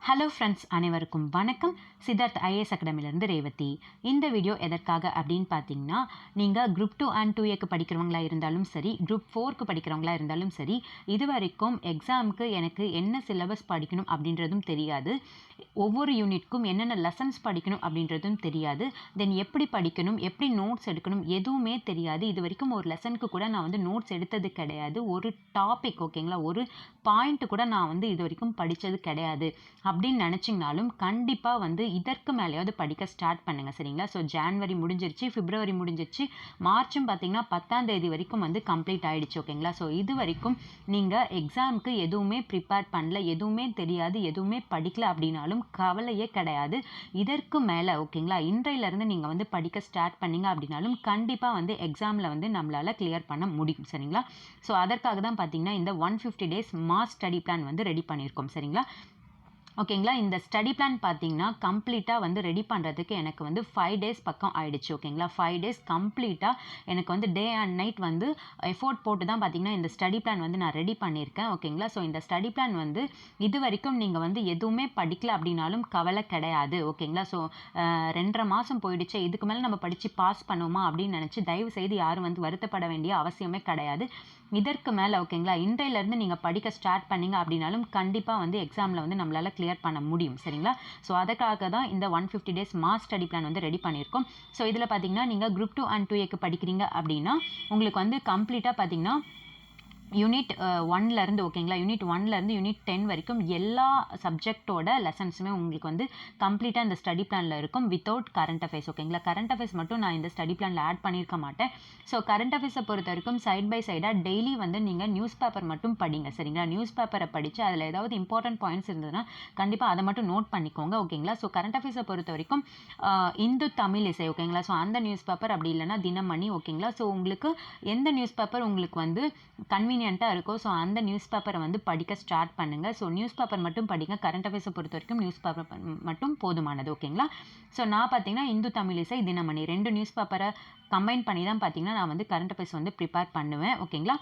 Hello friends, அனைவருக்கும் வணக்கம். Siddharth IAS அகாடமிலேருந்து Revathi. இந்த வீடியோ எதற்காக அப்படின்னு பார்த்தீங்கன்னா, நீங்கள் குரூப் 2 அண்ட் 2ஏக்கு படிக்கிறவங்களா இருந்தாலும் சரி, குரூப் 4க்கு படிக்கிறவங்களா இருந்தாலும் சரி, இது வரைக்கும் எக்ஸாமுக்கு எனக்கு என்ன சிலபஸ் படிக்கணும் அப்படின்றதும் தெரியாது, ஒவ்வொரு யூனிட்க்கும் என்னென்ன லெசன்ஸ் படிக்கணும் அப்படின்றதும் தெரியாது, தென் எப்படி படிக்கணும், எப்படி நோட்ஸ் எடுக்கணும் எதுவுமே தெரியாது. இது வரைக்கும் ஒரு லெசனுக்கு கூட நான் வந்து நோட்ஸ் எடுத்தது கிடையாது. ஒரு டாபிக் ஓகேங்களா, ஒரு பாயிண்ட் கூட நான் வந்து இது வரைக்கும் படித்தது கிடையாது அப்படின்னு நினச்சிங்கனாலும் கண்டிப்பாக வந்து இதற்கு மேலேயாவது படிக்க ஸ்டார்ட் பண்ணுங்கள், சரிங்களா? ஸோ ஜான்வரி முடிஞ்சிருச்சு, பிப்ரவரி முடிஞ்சிருச்சு, மார்ச்சும் பார்த்தீங்கன்னா 10ஆம் தேதி வரைக்கும் வந்து கம்ப்ளீட் ஆகிடுச்சு, ஓகேங்களா? ஸோ இது வரைக்கும் நீங்கள் எக்ஸாமுக்கு எதுவுமே ப்ரிப்பேர் பண்ணல, எதுவுமே தெரியாது, எதுவுமே படிக்கல அப்படின்னாலும் கவலையே கிடையாது. இதற்கு மேலே ஓகேங்களா, இன்றையிலேருந்து நீங்கள் வந்து படிக்க ஸ்டார்ட் பண்ணிங்க அப்படின்னாலும் கண்டிப்பாக வந்து எக்ஸாமில் வந்து நம்மளால் கிளியர் பண்ண முடியும், சரிங்களா? ஸோ அதற்காக தான் பார்த்தீங்கன்னா இந்த 150 டேஸ் மாஸ் ஸ்டடி பிளான் வந்து ரெடி பண்ணியிருக்கோம், சரிங்களா? ஓகேங்களா, இந்த ஸ்டடி பிளான் பார்த்தீங்கன்னா கம்ப்ளீட்டாக வந்து ரெடி பண்ணுறதுக்கு எனக்கு வந்து 5 டேஸ் பக்கம் ஆயிடுச்சு, ஓகேங்களா? 5 டேஸ் கம்ப்ளீட்டாக எனக்கு வந்து டே அண்ட் நைட் வந்து எஃபோர்ட் போட்டு தான் பார்த்தீங்கன்னா இந்த ஸ்டடி பிளான் வந்து நான் ரெடி பண்ணியிருக்கேன், ஓகேங்களா? ஸோ இந்த ஸ்டடி பிளான் வந்து இது வரைக்கும் நீங்கள் வந்து எதுவுமே படிக்கல அப்படின்னாலும் கவலை கிடையாது, ஓகேங்களா? ஸோ 2.5 மாதம் போயிடுச்சு, இதுக்கு மேலே நம்ம படித்து பாஸ் பண்ணுவோமா அப்படின்னு நினச்சி தயவு செய்து யாரும் வந்து வருத்தப்பட வேண்டிய அவசியமே கிடையாது. இதற்கு மேலே ஓகேங்களா, இன்றையிலேருந்து நீங்கள் படிக்க ஸ்டார்ட் பண்ணிங்க அப்படின்னாலும் கண்டிப்பாக வந்து எக்ஸாமில் வந்து நம்மளால் கிளியர் பண்ண முடியும், சரிங்களா? ஸோ அதுக்காக தான் இந்த 150 டேஸ் மாஸ் ஸ்டடி பிளான் வந்து ரெடி பண்ணியிருக்கோம். ஸோ இதில் பார்த்தீங்கன்னா நீங்கள் குரூப் 2 அண்ட் 2ஏக்கு படிக்கிறீங்க அப்படின்னா உங்களுக்கு வந்து கம்ப்ளீட்டாக பார்த்தீங்கன்னா யூனிட் 1லேருந்து ஓகேங்களா, யூனிட் 1லேருந்து யூனிட் 10 வரைக்கும் எல்லா சப்ஜெக்டோட லெசன்ஸுமே உங்களுக்கு வந்து கம்ப்ளீட்டாக இந்த ஸ்டடி பிளானில் இருக்கும் வித்தவுட் கரண்ட் அஃபேர்ஸ், ஓகேங்களா? கரண்ட் அஃபேர்ஸ் மட்டும் நான் இந்த ஸ்டடி பிளானில் ஆட் பண்ணியிருக்க மாட்டேன். ஸோ கரண்ட் அஃபேர்ஸை பொறுத்த வரைக்கும் சைட் பை சைடாக டெய்லி வந்து நீங்கள் நியூஸ் பேப்பர் மட்டும் படிங்க, சரிங்களா? நியூஸ் பேப்பரை படித்து அதில் ஏதாவது இம்பார்ட்டன்ட் பாயிண்ட்ஸ் இருந்ததுன்னா கண்டிப்பாக அதை மட்டும் நோட் பண்ணிக்கோங்க, ஓகேங்களா? ஸோ கரண்ட் அஃபேர்ஸை பொறுத்த வரைக்கும் இந்து தமிழ் இசை, ஓகேங்களா? ஸோ அந்த நியூஸ் பேப்பர் அப்படி இல்லைன்னா தினமணி, ஓகேங்களா? ஸோ உங்களுக்கு எந்த நியூஸ் பேப்பர் உங்களுக்கு வந்து கன்வீனியண்ட்டாக இருக்கும், ஸோ அந்த நியூஸ் பேப்பரை வந்து படிக்க ஸ்டார்ட் பண்ணுங்கள். ஸோ நியூஸ் பேப்பர் மட்டும் படிங்க. கரண்ட் அஃபேர்ஸை பொறுத்த வரைக்கும் நியூஸ் பேப்பர் மட்டும் போதுமானது, ஓகேங்களா? ஸோ நான் பார்த்தீங்கன்னா இந்து தமிழ் இசை தினமணி 2 நியூஸ் பேப்பரை கம்பைன் பண்ணி தான் பார்த்தீங்கன்னா நான் வந்து கரண்ட் அஃபேர்ஸ் வந்து ப்ரிப்பேர் பண்ணுவேன், ஓகேங்களா?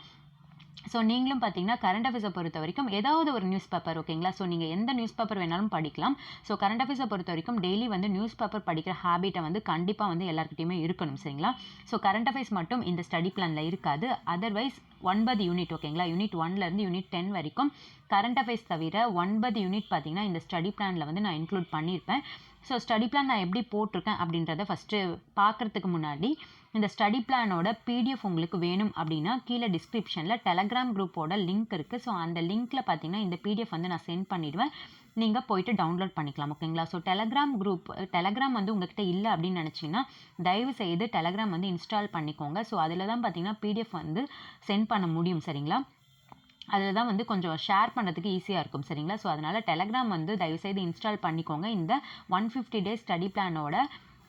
ஸோ நீங்களும் பார்த்தீங்கன்னா கரண்ட் அஃபேர்ஸை பொறுத்த வரைக்கும் ஏதாவது ஒரு நியூஸ் பேப்பர், ஓகேங்களா? ஸோ நீங்கள் எந்த நியூஸ் பேப்பர் வேணாலும் படிக்கலாம். ஸோ கரண்ட் அஃபேர்ஸை பொறுத்த வரைக்கும் டெய்லி வந்து நியூஸ் பேப்பர் படிக்கிற ஹேபிட்டை வந்து கண்டிப்பாக வந்து எல்லாருக்கிட்டையுமே இருக்கணும், சரிங்களா? ஸோ கரண்ட் அஃபேர்ஸ் மட்டும் இந்த ஸ்டடி பிளானில் இருக்காது. அதர்வைஸ் 9 யூனிட், ஓகேங்களா? யூனிட் 1லேருந்து யூனிட் 10 வரைக்கும் கரண்ட் அஃபேர்ஸ் தவிர 9 யூனிட் பார்த்தீங்கன்னா இந்த ஸ்டடி பிளானில் வந்து நான் இன்க்ளூட் பண்ணியிருப்பேன். ஸோ ஸ்டடி பிளான் நான் எப்படி போட்டிருக்கேன் அப்படின்றத ஃபஸ்ட்டு பார்க்குறதுக்கு முன்னாடி இந்த ஸ்டடி பிளானோட பிடிஎஃப் உங்களுக்கு வேணும் அப்படின்னா கீழே டிஸ்கிரிப்ஷனில் டெலகிராம் குரூப்போட லிங்க் இருக்குது. ஸோ அந்த லிங்க்கில் பார்த்தீங்கன்னா இந்த பிடிஎஃப் வந்து நான் சென்ட் பண்ணிவிடுவேன், நீங்கள் போயிட்டு டவுன்லோட் பண்ணிக்கலாம், ஓகேங்களா? ஸோ டெலகிராம் வந்து உங்கள்கிட்ட இல்லை அப்படின்னு நினச்சிங்கன்னா தயவு செய்து டெலகிராம் வந்து இன்ஸ்டால் பண்ணிக்கோங்க. ஸோ அதில் தான் பார்த்தீங்கன்னா பிடிஎஃப் வந்து சென்ட் பண்ண முடியும், சரிங்களா? அதில் தான் வந்து கொஞ்சம் ஷேர் பண்ணுறதுக்கு ஈஸியாக இருக்கும், சரிங்களா? ஸோ அதனால் டெலகிராம் வந்து தயவுசெய்து இன்ஸ்டால் பண்ணிக்கோங்க. இந்த 150 டேஸ் ஸ்டடி பிளானோட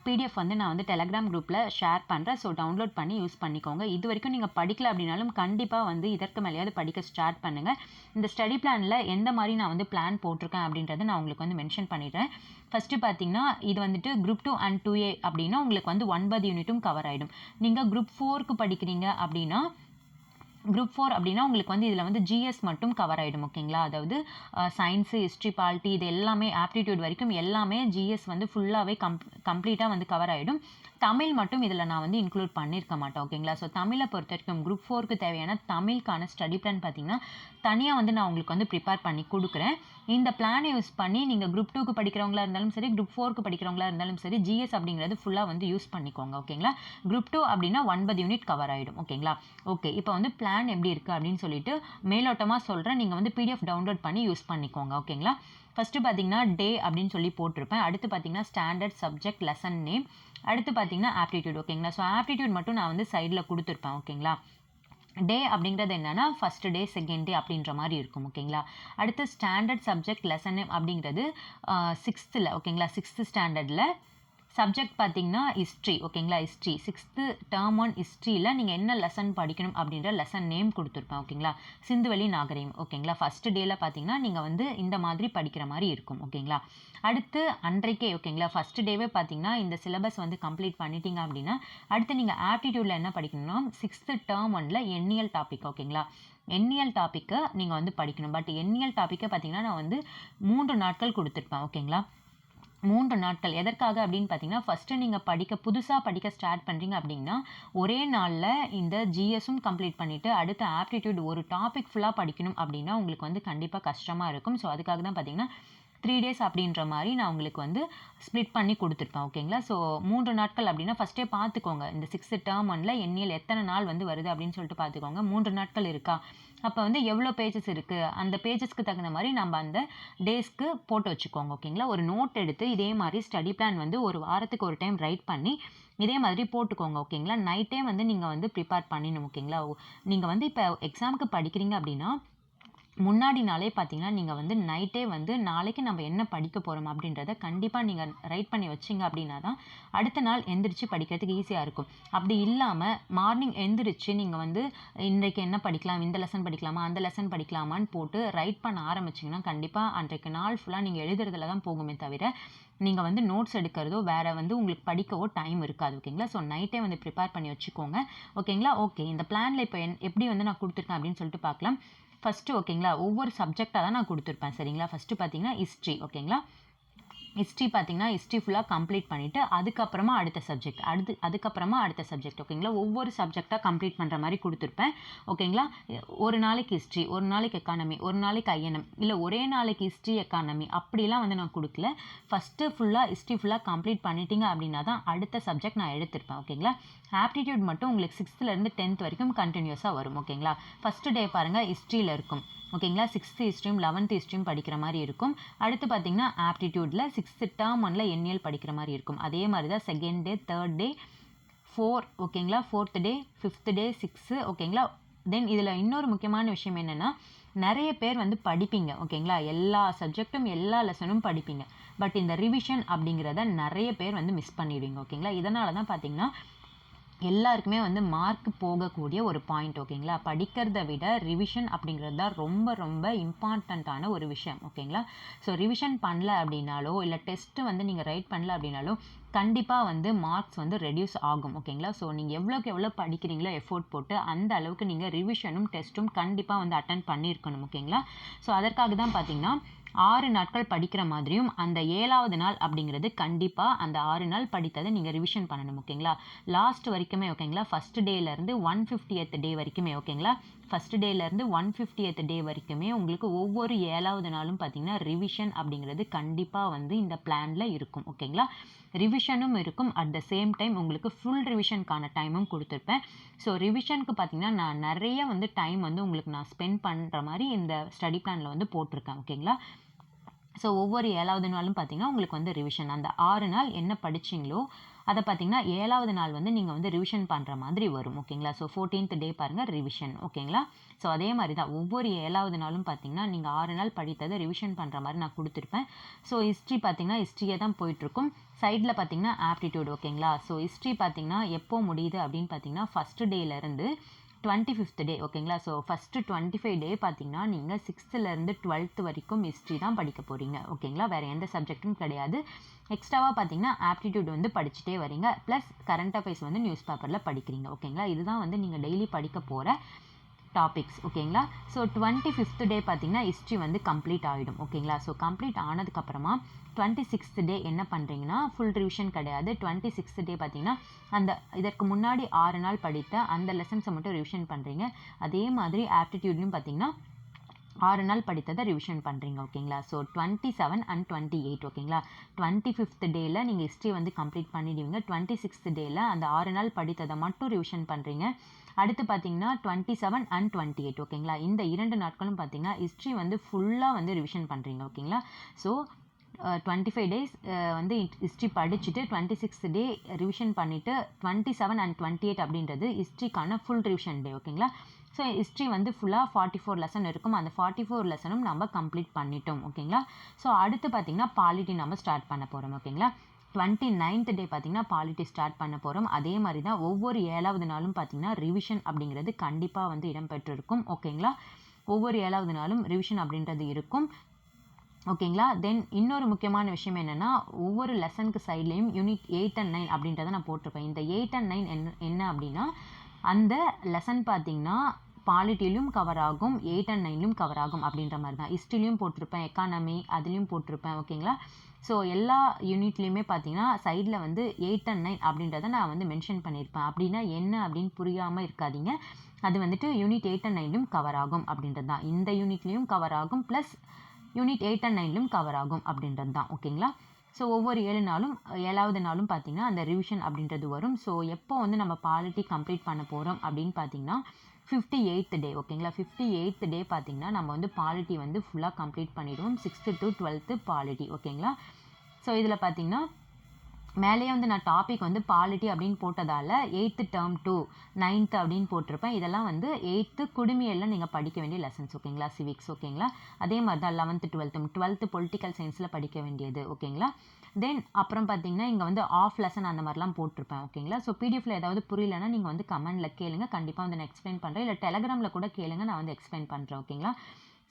பிடிஎஃப் வந்து நான் வந்து டெலகிராம் குரூப்பில் ஷேர் பண்ணுறேன். ஸோ டவுன்லோட் பண்ணி யூஸ் பண்ணிக்கோங்க. இது வரைக்கும் நீங்கள் படிக்கல அப்படின்னாலும் கண்டிப்பாக வந்து இதற்கு மேலேயாவது படிக்க ஸ்டார்ட் பண்ணுங்கள். இந்த ஸ்டடி பிளானில் எந்த மாதிரி நான் வந்து பிளான் போட்டிருக்கேன் அப்படின்றத நான் உங்களுக்கு வந்து மென்ஷன் பண்ணிடுறேன். ஃபஸ்ட்டு பார்த்தீங்கன்னா இது வந்துட்டு குரூப் 2 அண்ட் 2ஏ அப்படின்னா உங்களுக்கு வந்து 9 யூனிட்டும் கவர் ஆகிடும். நீங்கள் குரூப் 4க்கு படிக்கிறீங்க அப்படின்னா குரூப் 4 அப்படின்னா உங்களுக்கு வந்து இதில் வந்து ஜிஎஸ் மட்டும் கவர் ஆகிடும், ஓகேங்களா? அதாவது சயின்ஸு, ஹிஸ்ட்ரி, பாலிட்டி இது எல்லாமே ஆப்டிடியூட் வரைக்கும் எல்லாமே ஜிஎஸ் வந்து ஃபுல்லாகவே கம்ப்ளீட்டாக வந்து கவர் ஆகிடும். தமிழ் மட்டும் இதில் நான் வந்து இன்க்ளூட் பண்ணியிருக்க மாட்டேன், ஓகேங்களா? ஸோ தமிழை பொறுத்த வரைக்கும் குரூப் 4க்கு தேவையான தமிழுக்கான ஸ்டடி பிளான் பார்த்தீங்கன்னா தனியாக வந்து நான் உங்களுக்கு வந்து ப்ரிப்பேர் பண்ணி கொடுக்குறேன். இந்த பிளானை யூஸ் பண்ணி நீங்கள் குரூப் 2க்கு படிக்கிறவங்களா இருந்தாலும் சரி, குரூப் 4க்கு படிக்கிறவங்களா இருந்தாலும் சரி, ஜிஎஸ் அப்படிங்கிறது ஃபுல்லாக வந்து யூஸ் பண்ணிக்கோங்க, ஓகேங்களா? குரூப் 2 அப்படின்னா 9 யூனிட் கவர் ஆகிடும், ஓகேங்களா? ஓகே, இப்போ வந்து பிளான் எப்படி இருக்குது அப்படின்னு சொல்லிட்டு மேலோட்டமாக சொல்கிறேன். நீங்கள் வந்து பிடிஎஃப் டவுன்லோட் பண்ணி யூஸ் பண்ணிக்கோங்க, ஓகேங்களா? ஃபஸ்ட்டு பார்த்தீங்கன்னா டே அப்படின்னு சொல்லி போட்டிருப்பேன். அடுத்து பார்த்தீங்கன்னா ஸ்டாண்டர்ட் சப்ஜெக்ட் லெசன் நேம், அடுத்து பார்த்தீங்கன்னா ஆப்டிடியூட், ஓகேங்களா? ஸோ ஆப்டிடியூட் மட்டும் நான் வந்து சைடில் கொடுத்துருப்பேன், ஓகேங்களா? டே அப்படிங்கிறது என்னென்னா ஃபஸ்ட்டு டே, செகண்ட் டே அப்படின்ற மாதிரி இருக்கும், ஓகேங்களா? அடுத்து ஸ்டாண்டர்ட் சப்ஜெக்ட் லெசன் நேம் அப்படிங்கிறது 6th, ஓகேங்களா? 6th ஸ்டாண்டர்டில் சப்ஜெக்ட் பார்த்தீங்கன்னா ஹிஸ்ட்ரி, ஓகேங்களா? ஹிஸ்ட்ரி 6th டேர்ம் 1 ஹிஸ்ட்ரியில் நீங்கள் என்ன லெசன் படிக்கணும் அப்படின்ற லெசன் நேம் கொடுத்துருப்பேன், ஓகேங்களா? சிந்துவெளி நாகரிகம், ஓகேங்களா? ஃபஸ்ட்டு டேயில் பார்த்தீங்கன்னா நீங்கள் வந்து இந்த மாதிரி படிக்கிற மாதிரி இருக்கும், ஓகேங்களா? அடுத்து அன்றைக்கே, ஓகேங்களா? ஃபஸ்ட்டு டேவே பார்த்தீங்கன்னா இந்த சிலபஸ் வந்து கம்ப்ளீட் பண்ணிட்டீங்க அப்படின்னா அடுத்து நீங்கள் ஆப்டிடியூடில் என்ன படிக்கணும்னா 6th டேர்ம் 1ல் எண்ணியல் டாபிக், ஓகேங்களா? எண்ணியல் டாப்பிக்கை நீங்கள் வந்து படிக்கணும். பட் எண்ணியல் டாப்பிக்கை பார்த்தீங்கன்னா நான் வந்து 3 நாட்கள் கொடுத்துருப்பேன். ஓகேங்களா, 3 நாட்கள். எதற்காக அப்படின்னு பார்த்தீங்கன்னா, ஃபஸ்ட்டு நீங்கள் புதுசாக படிக்க ஸ்டார்ட் பண்ணுறீங்க அப்படின்னா, ஒரே நாளில் இந்த ஜிஎஸும் கம்ப்ளீட் பண்ணிவிட்டு அடுத்த ஆப்டிடியூட் ஒரு டாபிக் ஃபுல்லாக படிக்கணும் அப்படின்னா உங்களுக்கு வந்து கண்டிப்பாக கஷ்டமாக இருக்கும். ஸோ அதுக்காக தான் பார்த்தீங்கன்னா 3 டேஸ் அப்படின்ற மாதிரி நான் உங்களுக்கு வந்து ஸ்ப்ளிட் பண்ணி கொடுத்துருப்பேன். ஓகேங்களா, ஸோ 3 நாட்கள் அப்படின்னா ஃபஸ்ட்டே பார்த்துக்கோங்க. இந்த 6th டேர்ம் 1ல் எண்ணியல் எத்தனை நாள் வந்து வருது அப்படின்னு சொல்லிட்டு பார்த்துக்கோங்க. 3 நாட்கள் இருக்கா, அப்போ வந்து எவ்வளோ பேஜஸ் இருக்குது, அந்த பேஜஸ்க்கு தகுந்த மாதிரி நம்ம அந்த டேஸ்க்கு போட்டு வச்சுக்கோங்க. ஓகேங்களா, ஒரு நோட் எடுத்து இதே மாதிரி ஸ்டடி பிளான் வந்து ஒரு வாரத்துக்கு ஒரு டைம் ரைட் பண்ணி இதே மாதிரி போட்டுக்கோங்க. ஓகேங்களா, நைட்டே வந்து நீங்கள் வந்து ப்ரிப்பேர் பண்ணிடணும். ஓகேங்களா, நீங்கள் வந்து இப்போ எக்ஸாமுக்கு படிக்கிறீங்க அப்படின்னா முன்னாடி நாளே பார்த்தீங்கன்னா நீங்கள் வந்து நைட்டே வந்து நாளைக்கு நம்ம என்ன படிக்க போகிறோம் அப்படின்றத கண்டிப்பாக நீங்கள் ரைட் பண்ணி வச்சிங்க அப்படின்னா தான் அடுத்த நாள் எந்திரிச்சு படிக்கிறதுக்கு ஈஸியாக இருக்கும். அப்படி இல்லாமல் மார்னிங் எந்திரிச்சு நீங்கள் வந்து இன்றைக்கு என்ன படிக்கலாம், இந்த லெசன் படிக்கலாமா, அந்த லெசன் படிக்கலாமான்னு போட்டு ரைட் பண்ண ஆரம்பிச்சிங்கன்னா கண்டிப்பாக அன்றைக்கு நாள் ஃபுல்லாக நீங்கள் எழுதுறதுல தான் போகுமே தவிர நீங்கள் வந்து நோட்ஸ் எடுக்கிறதோ வேறு வந்து உங்களுக்கு படிக்கவோ டைம் இருக்காது. ஓகேங்களா, ஸோ நைட்டே வந்து ப்ரிப்பேர் பண்ணி வச்சுக்கோங்க. ஓகேங்களா, ஓகே, இந்த பிளானில் இப்போ எப்படி வந்து நான் கொடுத்துருக்கேன் அப்படின்னு சொல்லிட்டு பார்க்கலாம். ஃபஸ்ட்டு ஓகேங்களா, ஒவ்வொரு சப்ஜெக்டாக தான் நான் கொடுத்துருப்பேன். சரிங்களா, ஃபஸ்ட்டு பார்த்தீங்கன்னா ஹிஸ்ட்ரி. ஓகேங்களா, ஹிஸ்ட்ரி பார்த்தீங்கன்னா ஹிஸ்ட்ரி ஃபுல்லாக கம்ப்ளீட் பண்ணிவிட்டு அதுக்கப்புறமா அடுத்த சப்ஜெக்ட் அடுத்த சப்ஜெக்ட். ஓகேங்களா, ஒவ்வொரு சப்ஜெக்டாக கம்ப்ளீட் பண்ணுற மாதிரி கொடுத்துருப்பேன். ஓகேங்களா, ஒரு நாளைக்கு ஹிஸ்ட்ரி, ஒரு நாளைக்கு எக்கானமி, ஒரு நாளைக்கு ஐஎன்எம், இல்லை ஒரே நாளைக்கு ஹிஸ்ட்ரி எக்கானமி அப்படிலாம் வந்து நான் கொடுக்கல. ஃபஸ்ட்டு ஹிஸ்ட்ரி ஃபுல்லாக கம்ப்ளீட் பண்ணிட்டீங்க அப்படின்னா தான் அடுத்த சப்ஜெக்ட் நான் எடுத்திருப்பேன். ஓகேங்களா, ஆப்டிடியூட் மட்டும் உங்களுக்கு 6th டென்த் வரைக்கும் கண்டினியூஸாக வரும். ஓகேங்களா, ஃபஸ்ட்டு டே பாருங்கள் ஹிஸ்ட்ரியில் இருக்கும். ஓகேங்களா, 6th ஹிஸ்ட்ரியும் 11th ஹிஸ்ட்ரியும் படிக்கிற மாதிரி இருக்கும். அடுத்து பார்த்தீங்கன்னா ஆப்டிடியூடில் 6th டேர்ம் 1ல் எண்ணியல் படிக்கிற மாதிரி இருக்கும். அதே மாதிரி தான் செகண்ட் டே, தேர்ட் டே, 4. ஓகேங்களா, 4th டே, 5th டே, 6. ஓகேங்களா, தென் இதில் இன்னொரு முக்கியமான விஷயம் என்னென்னா நிறைய பேர் வந்து படிப்பீங்க. ஓகேங்களா, எல்லா சப்ஜெக்டும் எல்லா லெசனும் படிப்பீங்க. பட் இந்த ரிவிஷன் அப்படிங்கிறத நிறைய பேர் வந்து மிஸ் பண்ணிடுவீங்க. ஓகேங்களா, இதனால தான் பார்த்தீங்கன்னா எல்லாருக்குமே வந்து மார்க் போகக்கூடிய ஒரு பாயிண்ட். ஓகேங்களா, படிக்கிறத விட ரிவிஷன் அப்படிங்கிறது தான் ரொம்ப ரொம்ப இம்பார்ட்டண்ட்டான ஒரு விஷயம். ஓகேங்களா, ஸோ ரிவிஷன் பண்ணல அப்படின்னாலோ இல்லை டெஸ்ட்டு வந்து நீங்கள் ரைட் பண்ணல அப்படின்னாலோ கண்டிப்பாக வந்து மார்க்ஸ் வந்து ரெடியூஸ் ஆகும். ஓகேங்களா, ஸோ நீங்கள் எவ்வளோக்கு எவ்வளோ படிக்கிறீங்களோ எஃபோர்ட் போட்டு அந்த அளவுக்கு நீங்கள் ரிவிஷனும் டெஸ்ட்டும் கண்டிப்பாக வந்து அட்டன் பண்ணியிருக்கணும். ஓகேங்களா, ஸோ அதற்காக தான் பார்த்தீங்கன்னா 6 நாட்கள் படிக்கிற மாதிரியும் அந்த 7வது நாள் அப்படிங்கிறது கண்டிப்பாக அந்த 6 நாள் படித்ததை நீங்கள் ரிவிஷன் பண்ணணும். ஓகேங்களா, லாஸ்ட் வரைக்குமே. ஓகேங்களா, ஃபஸ்ட் டேலேருந்து 150th டே வரைக்குமே. ஓகேங்களா, ஃபஸ்ட் டேலேருந்து 150th டே வரைக்குமே உங்களுக்கு ஒவ்வொரு 7வது நாளும் பார்த்தீங்கன்னா ரிவிஷன் அப்படிங்கிறது கண்டிப்பாக வந்து இந்த பிளானில் இருக்கும். ஓகேங்களா, ரிவிஷனும் இருக்கும், அட் த சேம் டைம் உங்களுக்கு ஃபுல் ரிவிஷனுக்கான டைமும் கொடுத்துருப்பேன். ஸோ ரிவிஷனுக்கு பார்த்தீங்கன்னா நான் நிறைய வந்து டைம் வந்து உங்களுக்கு நான் ஸ்பெண்ட் பண்ணுற மாதிரி இந்த ஸ்டடி பிளானில் வந்து போட்டிருக்கேன். ஓகேங்களா, ஸோ ஒவ்வொரு 7வது நாளும் பார்த்தீங்கன்னா உங்களுக்கு வந்து ரிவிஷன். அந்த 6 நாள் என்ன படிச்சிங்களோ அதை பார்த்தீங்கன்னா 7வது நாள் வந்து நீங்கள் வந்து ரிவிஷன் பண்ணுற மாதிரி வரும். ஓகேங்களா, ஸோ 14th டே பாருங்கள் ரிவிஷன். ஓகேங்களா, ஸோ அதே மாதிரி தான் ஒவ்வொரு 7வது நாளும் பார்த்தீங்கன்னா நீங்கள் 6 நாள் படித்ததை ரிவிஷன் பண்ணுற மாதிரி நான் கொடுத்துருப்பேன். ஸோ ஹிஸ்ட்ரி பார்த்தீங்கன்னா ஹிஸ்ட்ரியே தான் போயிட்டுருக்கும். சைடில் பார்த்தீங்கன்னா ஆப்டிடியூட். ஓகேங்களா, ஸோ ஹிஸ்ட்ரி பார்த்தீங்கன்னா எப்போ முடியுது அப்படின்னு பார்த்தீங்கன்னா ஃபஸ்ட்டு டேலேருந்து 25th டே. ஓகேங்களா, ஸோ ஃபஸ்ட்டு 25 டே பார்த்தீங்கன்னா நீங்கள் 6th 12th வரைக்கும் ஹிஸ்ட்ரி தான் படிக்க போகிறீங்க. ஓகேங்களா, வேறு எந்த சப்ஜெக்ட்டும் கிடையாது. எக்ஸ்ட்ராவாக பார்த்தீங்கன்னா ஆப்டிடியூட் வந்து படிச்சுட்டே வரீங்க, ப்ளஸ் கரண்ட் அஃபேர்ஸ் வந்து நியூஸ் பேப்பரில் படிக்கிறீங்க. ஓகேங்களா, இதுதான் வந்து நீங்கள் டெய்லி படிக்க போகிற டாபிக்ஸ். ஓகேங்களா, ஸோ 25th டே பார்த்தீங்கன்னா ஹிஸ்ட்ரி வந்து கம்ப்ளீட் ஆகிடும். ஓகேங்களா, ஸோ கம்ப்ளீட் ஆனதுக்கப்புறமா 26th டே என்ன பண்ணுறீங்கன்னா ஃபுல் ரிவிஷன் கிடையாது. 26th டே பார்த்தீங்கன்னா இதற்கு முன்னாடி 6 நாள் படித்த அந்த லெசன்ஸை மட்டும் ரிவிஷன் பண்ணுறீங்க. அதே மாதிரி ஆப்டிடியூட்லையும் பார்த்தீங்கன்னா 6 நாள் படித்ததை ரிவிஷன் பண்ணுறீங்க. ஓகேங்களா, ஸோ 27 and 28. ஓகேங்களா, 25th டேயில் நீங்கள் ஹிஸ்ட்ரி வந்து கம்ப்ளீட் பண்ணிடுவீங்க. 26th டேயில் அந்த 6 நாள் படித்ததை மட்டும் ரிவிஷன் பண்ணுறீங்க. அடுத்து பார்த்தீங்கன்னா 27 and 28. ஓகேங்களா, இந்த 2 நாட்களும் பார்த்தீங்கன்னா ஹிஸ்ட்ரி வந்து ஃபுல்லாக வந்து ரிவிஷன் பண்ணுறீங்க. ஓகேங்களா, ஸோ 25 டேஸ் வந்து ஹிஸ்ட்ரி படிச்சுட்டு 26th டே ரிவிஷன் பண்ணிவிட்டு 27 and 28 அப்படின்றது ஹிஸ்ட்ரிக்கான ஃபுல் ரிவிஷன் டே. ஓகேங்களா, ஸோ ஹிஸ்ட்ரி வந்து ஃபுல்லாக 44 லெசன் இருக்கும். அந்த 44 லெசனும் நம்ம கம்ப்ளீட் பண்ணிட்டோம். ஓகேங்களா, ஸோ அடுத்து பார்த்தீங்கன்னா பாலிட்டி நம்ம ஸ்டார்ட் பண்ண போகிறோம். ஓகேங்களா, 29th டே பார்த்தீங்கன்னா பாலிட்டி ஸ்டார்ட் பண்ண போகிறோம். அதே மாதிரி தான் ஒவ்வொரு 7வது நாளும் பார்த்தீங்கன்னா ரிவிஷன் அப்படிங்கிறது கண்டிப்பாக வந்து இடம்பெற்றிருக்கும். ஓகேங்களா, ஒவ்வொரு 7வது நாளும் ரிவிஷன் அப்படின்றது இருக்கும். ஓகேங்களா, தென் இன்னொரு முக்கியமான விஷயம் என்னென்னா ஒவ்வொரு லெசனுக்கு சைட்லேயும் யூனிட் 8 and 9 அப்படின்றத நான் போட்டிருப்பேன். இந்த 8 and 9 என்ன அப்படின்னா அந்த லெசன் பார்த்தீங்கன்னா பாலிட்டிலையும் கவர் ஆகும், 8 and 9லையும் கவர் ஆகும் அப்படின்ற மாதிரி தான். ஹிஸ்ட்ரிலையும் போட்டிருப்பேன், எக்கானமி அதுலேயும் போட்டிருப்பேன். ஓகேங்களா? ஸோ எல்லா யூனிட்லேயுமே பார்த்தீங்கன்னா சைடில் வந்து 8 and 9 அப்படின்றத நான் வந்து மென்ஷன் பண்ணியிருப்பேன். அப்படின்னா என்ன அப்படின்னு புரியாமல் இருக்காதீங்க. அது வந்துட்டு யூனிட் 8 and 9லையும் கவர் ஆகும் அப்படின்றது தான். இந்த யூனிட்லேயும் கவர் ஆகும், ப்ளஸ் யூனிட் 8 and 9லையும் கவர் ஆகும் அப்படின்றது தான். ஓகேங்களா? ஸோ ஒவ்வொரு 7வது நாளும் பார்த்தீங்கன்னா அந்த ரிவிஷன் அப்படின்றது வரும். ஸோ எப்போ வந்து நம்ம பாலிட்டி கம்ப்ளீட் பண்ண போகிறோம் அப்படின்னு பார்த்தீங்கன்னா 58th டே. ஓகேங்களா? 58th டே பார்த்தீங்கன்னா நம்ம வந்து பாலிட்டி வந்து ஃபுல்லாக கம்ப்ளீட் பண்ணிடுவோம். 6th to 12th polity. ஓகேங்களா? ஸோ இதில் பார்த்தீங்கன்னா மேலேயே வந்து நான் டாபிக் வந்து பாலிட்டி அப்படின்னு போட்டதால் 8th term to 9th அப்படின்னு போட்டிருப்பேன். இதெல்லாம் வந்து 8th குடிமையெல்லாம் நீங்கள் படிக்க வேண்டிய லெசன்ஸ். ஓகேங்களா? சிவிக்ஸ். ஓகேங்களா? அதே மாதிரி தான் 11th 12th பொலிட்டிக்கல் சயின்ஸில் படிக்க வேண்டியது. ஓகேங்களா? தென் அப்புறம் பார்த்தீங்கன்னா இங்கே வந்து ஆஃப் லெசன் அந்த மாதிரிலாம் போட்டிருப்பேன். ஓகேங்களா? ஸோ பிடிஎஃப்ல ஏதாவது புரியலன்னா நீங்கள் வந்து கமெண்டில் கேளுங்க, கண்டிப்பாக வந்து நான் எக்ஸ்பிளைன் பண்ணுறேன். இல்லை டெலகிராமில் கூட கேளுங்க, நான் வந்து எக்ஸ்பிளைன் பண்ணுறேன். ஓகேங்களா?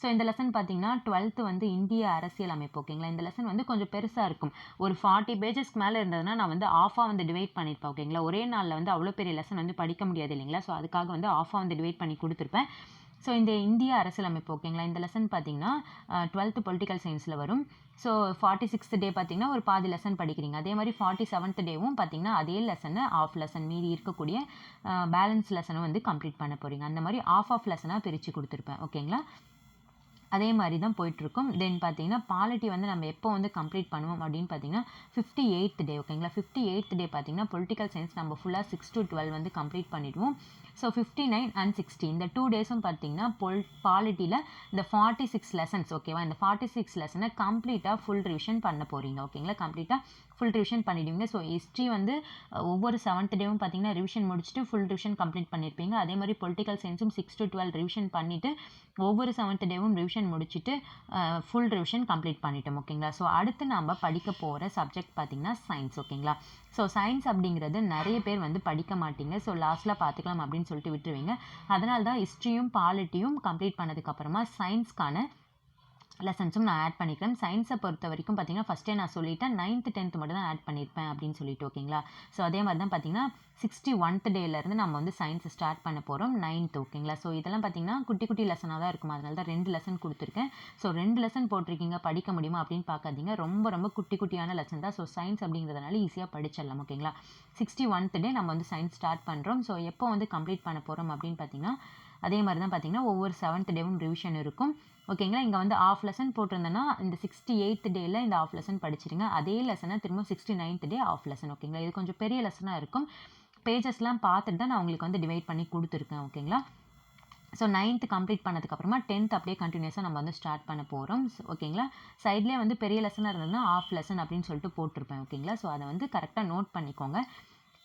ஸோ இந்த லெசன் பார்த்தீங்கன்னா 12th வந்து இந்திய அரசியல் அமைப்பு. ஓகேங்களா? இந்த லெசன் வந்து கொஞ்சம் பெருசாக இருக்கும். ஒரு 40 பேஜஸ்க்கு மேலே இருந்ததுன்னா நான் வந்து ஆஃபாக வந்து டிவைட் பண்ணியிருப்பேன். ஓகேங்களா? ஒரே நாளில் வந்து அவ்வளோ பெரிய லெசன் வந்து படிக்க முடியாது இல்லைங்களா? ஸோ அதுக்காக வந்து ஆஃபாக வந்து டிவைட் பண்ணி கொடுத்துருப்பேன். ஸோ இந்த இந்திய அரசியலமைப்பு. ஓகேங்களா? இந்த லெசன் பார்த்தீங்கன்னா 12th பொலிட்டிக்கல் சயின்ஸில் வரும். ஸோ 46th டே பார்த்தீங்கன்னா ஒரு பாதி லெசன் படிக்கிறீங்க. அதே மாதிரி 47th டேவும் பார்த்தீங்கன்னா அதே லெசனை ஆஃப் லெசன் மீதி இருக்கக்கூடிய பேலன்ஸ் லெசனும் வந்து கம்ப்ளீட் பண்ண போகிறீங்க. அந்த மாதிரி ஆஃப் லெசனாக பிரித்து கொடுத்துருப்பேன். ஓகேங்களா? அதே மாதிரி தான் போயிட்டுருக்கும். தென் பார்த்தீங்கன்னா பாலிட்டி வந்து நம்ம எப்போ வந்து கம்ப்ளீட் பண்ணுவோம் அப்படின்னு பார்த்தீங்கன்னா 58th டே. ஓகேங்களா? 58th டே பார்த்தீங்கன்னா பொலிட்டிக்கல் சயின்ஸ் நம்ம ஃபுல்லாக 6 to 12 வந்து கம்ப்ளீட் பண்ணிடுவோம். ஸோ 59 and 60 இந்த 2 டேஸும் பார்த்தீங்கன்னா பாலிட்டியில் இந்த 46 லெசன்ஸ். ஓகேவா? இந்த 46 லெசனை கம்ப்ளீட்டாக ஃபுல் ரிவிஷன் பண்ண போகிறீங்க. ஓகேங்களா? கம்ப்ளீட்டாக ஃபுல் ரிவிஷன் பண்ணிடுவீங்க. ஸோ ஹிஸ்ட்ரி வந்து ஒவ்வொரு 7th டேவும் பார்த்தீங்கன்னா ரிவிஷன் முடிச்சுட்டு ஃபுல் ரிவிஷன் கம்ப்ளீட் பண்ணியிருப்பீங்க. அதே மாதிரி பொலிட்டிக்கல் சயின்ஸும் 6 to 12 ரிவிஷன் பண்ணிவிட்டு ஒவ்வொரு 7th டேவும் ரிவிஷன் முடிச்சுட்டு ஃபுல் ரிவிஷன் கம்ப்ளீட் பண்ணிட்டோம். ஓகேங்களா? ஸோ அடுத்து நம்ம படிக்க போகிற சப்ஜெக்ட் பார்த்தீங்கன்னா சயின்ஸ். ஓகேங்களா? ஸோ சயின்ஸ் அப்படிங்கிறது நிறைய பேர் வந்து படிக்க மாட்டீங்க. ஸோ லாஸ்ட்டில் பார்த்துக்கலாம் அப்படின்னு சொல்லிட்டு விட்டுருவீங்க. அதனால தான் ஹிஸ்ட்ரியும் பாலிட்டியும் கம்ப்ளீட் பண்ணதுக்கப்புறமா சயின்ஸ்க்கான லெசன்ஸும் நான் ஆட் பண்ணிக்கிறேன். சயின்ஸை பொறுத்த வரைக்கும் பார்த்தீங்கன்னா ஃபஸ்ட்டே நான் சொல்லிட்டேன் 9th 10th மட்டும் தான் ஆட் பண்ணியிருப்பேன் அப்படின்னு சொல்லிட்டு. ஓகேங்களா? ஸோ அதே மாதிரி தான் பார்த்தீங்கன்னா 61th டேலேருந்து நம்ம வந்து சயின்ஸ் ஸ்டார்ட் பண்ண போகிறோம் 9th. ஓகேங்களா? ஸோ இதெல்லாம் பார்த்தீங்கன்னா குட்டி குட்டி லெசனாக தான் இருக்கும். அதனால தான் 2 லெசன் கொடுத்துருக்கேன். ஸோ 2 லெசன் போட்டிருக்கீங்க, படிக்க முடியுமா அப்படின்னு பார்க்காதீங்க. ரொம்ப ரொம்ப குட்டி குட்டியான லெசன் தான். ஸோ சயின்ஸ் அப்படிங்கிறதுனால ஈஸியாக படிச்சிடலாம். ஓகேங்களா? 61th டே நம்ம வந்து சயின்ஸ் ஸ்டார்ட் பண்ணுறோம். ஸோ எப்போ வந்து கம்ப்ளீட் பண்ண போகிறோம் அப்படின்னு பார்த்தீங்கன்னா அதே மாதிரி தான் பார்த்தீங்கன்னா ஒவ்வொரு 7th டேவும் ரிவிஷன் இருக்கும். ஓகேங்களா? இங்கே வந்து ஆஃப் லெசன் போட்டிருந்தேன்னா இந்த 68th டேயில் இந்த ஆஃப் லெசன் படிச்சிருங்க. அதே லெசனை திரும்ப 69th டே ஆஃப் லெசன். ஓகேங்களா? இது கொஞ்சம் பெரிய லெசனாக இருக்கும். பேஜஸ்லாம் பார்த்துட்டு தான் நான் உங்களுக்கு வந்து டிவைட் பண்ணி கொடுத்துருக்கேன். ஓகேங்களா? ஸோ 9th கம்ப்ளீட் பண்ணதுக்கப்புறமா 10th அப்படியே கண்டினியூஸாக நம்ம வந்து ஸ்டார்ட் பண்ண போகிறோம். ஓகேங்களா? சைட்லேயே வந்து பெரிய லெசனாக இருந்ததுன்னா ஆஃப் லெசன் அப்படின்னு சொல்லிட்டு போட்டிருப்பேன். ஓகேங்களா? ஸோ அதை வந்து கரெக்டாக நோட் பண்ணிக்கோங்க.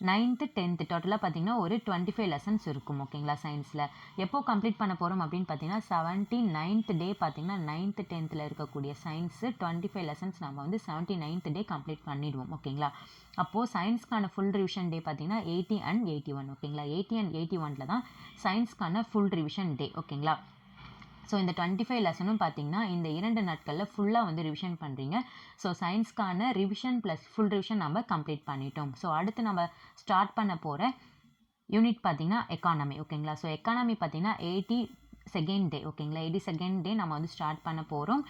9th 10th டோட்டலாக பார்த்தீங்கன்னா ஒரு 25 லெசன்ஸ் இருக்கும். ஓகேங்களா? சயின்ஸில் எப்போ கம்ப்ளீட் பண்ண போகிறோம் அப்படின்னு பார்த்தீங்கன்னா 79th டே பார்த்தீங்கன்னா 9th 10th இருக்கக்கூடிய சயின்ஸு 25 லெசன்ஸ் நம்ம வந்து 79th டே கம்ப்ளீட் பண்ணிடுவோம். ஓகேங்களா? அப்போது சயின்ஸ்க்கான ஃபுல் ரிவிஷன் டே பார்த்தீங்கன்னா 80 and 81. ஓகேங்களா? 80 and 81ல் தான் சயின்ஸ்க்கான ஃபுல் ரிவிஷன் டே. ஓகேங்களா? ஸோ இந்த 25 லெசனும் பார்த்தீங்கன்னா இந்த 2 நாட்களில் ஃபுல்லாக வந்து ரிவிஷன் பண்ணுறீங்க. ஸோ சயின்ஸ்க்கான ரிவிஷன் ப்ளஸ் ஃபுல் ரிவிஷன் நம்ம கம்ப்ளீட் பண்ணிட்டோம். ஸோ அடுத்து நம்ம ஸ்டார்ட் பண்ண போகிற யூனிட் பார்த்தீங்கன்னா எக்கானமி. ஓகேங்களா? ஸோ எக்கானமி பார்த்தீங்கன்னா 82nd டே. ஓகேங்களா? 82nd டே நம்ம வந்து ஸ்டார்ட் பண்ண போகிறோம்.